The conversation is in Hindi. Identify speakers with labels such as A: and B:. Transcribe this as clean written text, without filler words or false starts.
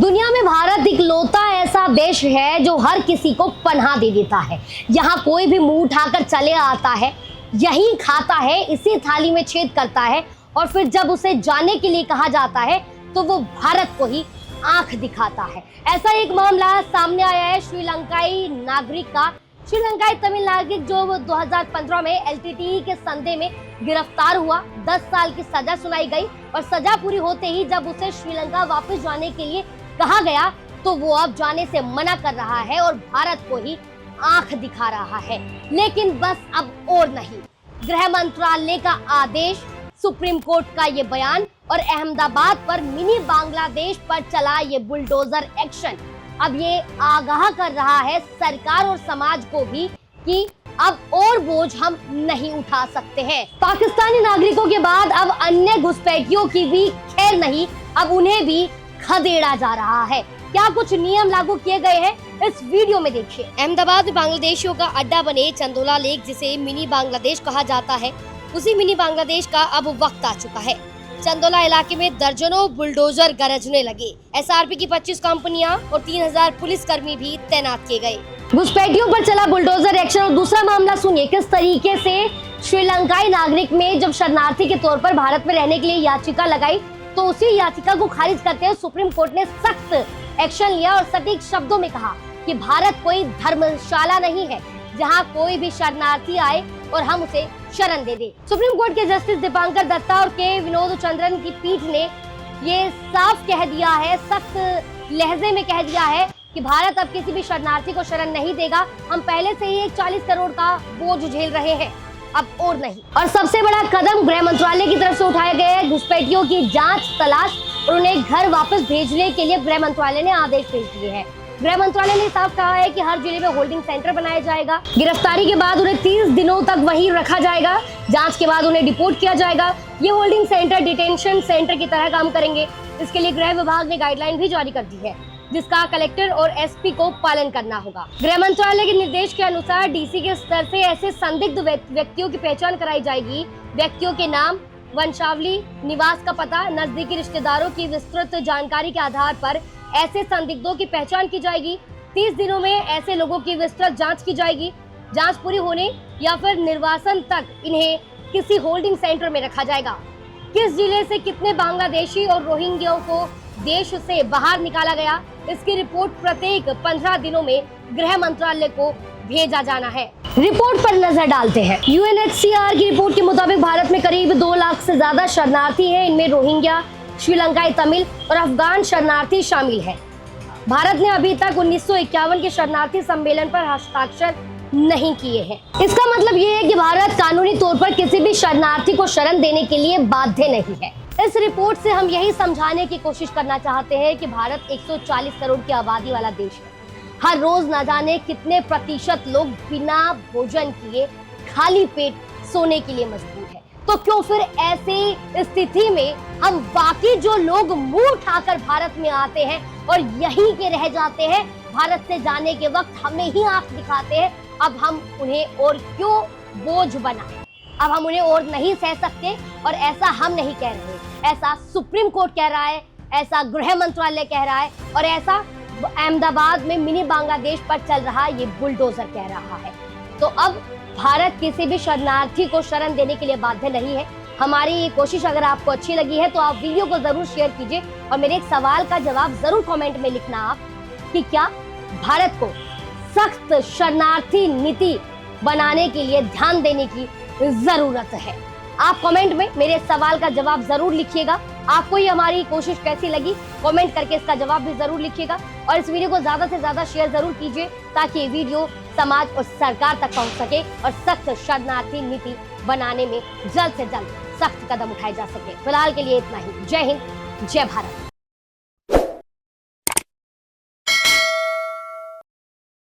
A: दुनिया में भारत इकलौता ऐसा देश है जो हर किसी को पनाह दे देता है। यहाँ कोई भी मुंह उठाकर चले आता है, यही खाता है, इसी थाली में छेद करता है और फिर जब उसे जाने के लिए कहा जाता है तो वो भारत को ही आंख दिखाता है। ऐसा एक मामला सामने आया है श्रीलंकाई नागरिक का। श्रीलंकाई तमिल नागरिक जो 2015 में एलटीटीई के संदेह में गिरफ्तार हुआ, 10 साल की सजा सुनाई गई और सजा पूरी होते ही जब उसे श्रीलंका वापस जाने के लिए कहा गया तो वो अब जाने से मना कर रहा है और भारत को ही आंख दिखा रहा है। लेकिन बस अब और नहीं, गृह मंत्रालय का आदेश, सुप्रीम कोर्ट का ये बयान और अहमदाबाद पर मिनी बांग्लादेश पर चला ये बुलडोजर एक्शन अब ये आगाह कर रहा है सरकार और समाज को भी कि अब और बोझ हम नहीं उठा सकते हैं। पाकिस्तानी नागरिकों के बाद अब अन्य घुसपैठियों की भी खैर नहीं, अब उन्हें भी खदेड़ा जा रहा है। क्या कुछ नियम लागू किए गए हैं, इस वीडियो में देखिए। अहमदाबाद में बांग्लादेशियों का अड्डा बने चंदोला लेक, जिसे मिनी बांग्लादेश कहा जाता है, उसी मिनी बांग्लादेश का अब वक्त आ चुका है। चंदोला इलाके में दर्जनों बुलडोजर गरजने लगे। एसआरपी की 25 कंपनियां और 3000 पुलिसकर्मी भी तैनात किए गए। घुसपैठियों पर चला बुलडोजर एक्शन। और दूसरा मामला सुनिए, किस तरीके से श्रीलंकाई नागरिक में जब शरणार्थी के तौर पर भारत में रहने के लिए याचिका लगाई तो उसी याचिका को खारिज करते हुए सुप्रीम कोर्ट ने सख्त एक्शन लिया और सटीक शब्दों में कहा कि भारत कोई धर्मशाला नहीं है जहां कोई भी शरणार्थी आए और हम उसे शरण दे दे। सुप्रीम कोर्ट के जस्टिस दीपांकर दत्ता और के विनोद चंद्रन की पीठ ने ये साफ कह दिया है, सख्त लहजे में कह दिया है कि भारत अब किसी भी शरणार्थी को शरण नहीं देगा। हम पहले से ही एक 40 करोड़ का बोझ झेल रहे हैं, अब और नहीं। और सबसे बड़ा कदम गृह मंत्रालय की तरफ से उठाया गया है। घुसपैठियों की जांच, तलाश और उन्हें घर वापस भेजने के लिए गृह मंत्रालय ने आदेश भेज दिए हैं। गृह मंत्रालय ने साफ कहा है कि हर जिले में होल्डिंग सेंटर बनाया जाएगा। गिरफ्तारी के बाद उन्हें 30 दिनों तक वहीं रखा जाएगा। जांच के बाद उन्हें डिपोर्ट किया जाएगा। ये होल्डिंग सेंटर डिटेंशन सेंटर की तरह काम करेंगे। इसके लिए गृह विभाग ने गाइडलाइन भी जारी कर दी है, जिसका कलेक्टर और एसपी को पालन करना होगा। गृह मंत्रालय के निर्देश के अनुसार डीसी के स्तर से ऐसे संदिग्ध व्यक्तियों की पहचान कराई जाएगी। व्यक्तियों के नाम, वंशावली, निवास का पता, नजदीकी रिश्तेदारों की विस्तृत जानकारी के आधार पर ऐसे संदिग्धों की पहचान की जाएगी। 30 दिनों में ऐसे लोगों की विस्तृत जांच की जाएगी। जांच पूरी होने या फिर निर्वासन तक इन्हें किसी होल्डिंग सेंटर में रखा जाएगा। किस जिले से कितने बांग्लादेशी और रोहिंग्याओं को देश से बाहर निकाला गया, इसकी रिपोर्ट प्रत्येक 15 दिनों में गृह मंत्रालय को भेजा जाना है। रिपोर्ट पर नजर डालते हैं। यूएनएचसीआर की रिपोर्ट के मुताबिक भारत में करीब 2 लाख से ज्यादा शरणार्थी हैं। इनमें रोहिंग्या, श्रीलंकाई तमिल और अफगान शरणार्थी शामिल हैं। भारत ने अभी तक 1951 के शरणार्थी सम्मेलन पर हस्ताक्षर नहीं किए हैं। इसका मतलब ये है कि भारत कानूनी तौर पर किसी भी शरणार्थी को शरण देने के लिए बाध्य नहीं है। इस रिपोर्ट से हम यही समझाने की कोशिश करना चाहते हैं कि भारत 140 करोड़ की आबादी वाला देश है। हर रोज न जाने कितने प्रतिशत लोग बिना भोजन किए खाली पेट सोने के लिए मजबूर है। तो क्यों फिर ऐसी स्थिति में हम बाकी जो लोग मुंह उठाकर भारत में आते हैं और यहीं के रह जाते हैं, भारत से जाने के वक्त हमें ही आंख दिखाते हैं, अब हम उन्हें और क्यों बोझ बनाएं? अब हम उन्हें और नहीं सह सकते। और ऐसा हम नहीं कह रहे, ऐसा सुप्रीम कोर्ट कह रहा है, ऐसा गृह मंत्रालय कह रहा है और ऐसा अहमदाबाद में मिनी बांग्लादेश पर चल रहा ये बुलडोजर कह रहा है। तो अब भारत किसी भी शरणार्थी को शरण देने के लिए बाध्य नहीं है। हमारी ये कोशिश अगर आपको अच्छी लगी है तो आप वीडियो को जरूर शेयर कीजिए और मेरे एक सवाल का जवाब जरूर कमेंट में लिखना आप कि क्या भारत को सख्त शरणार्थी नीति बनाने के लिए ध्यान देने की जरूरत है। आप कमेंट में मेरे सवाल का जवाब जरूर लिखिएगा। आपको ये हमारी कोशिश कैसी लगी, कमेंट करके इसका जवाब भी जरूर लिखिएगा और इस वीडियो को ज्यादा से ज्यादा शेयर जरूर कीजिए ताकि ये वीडियो समाज और सरकार तक पहुंच सके और सख्त शरणार्थी नीति बनाने में जल्द से जल्द सख्त कदम उठाए जा सके। फिलहाल के लिए इतना ही। जय हिंद, जय भारत।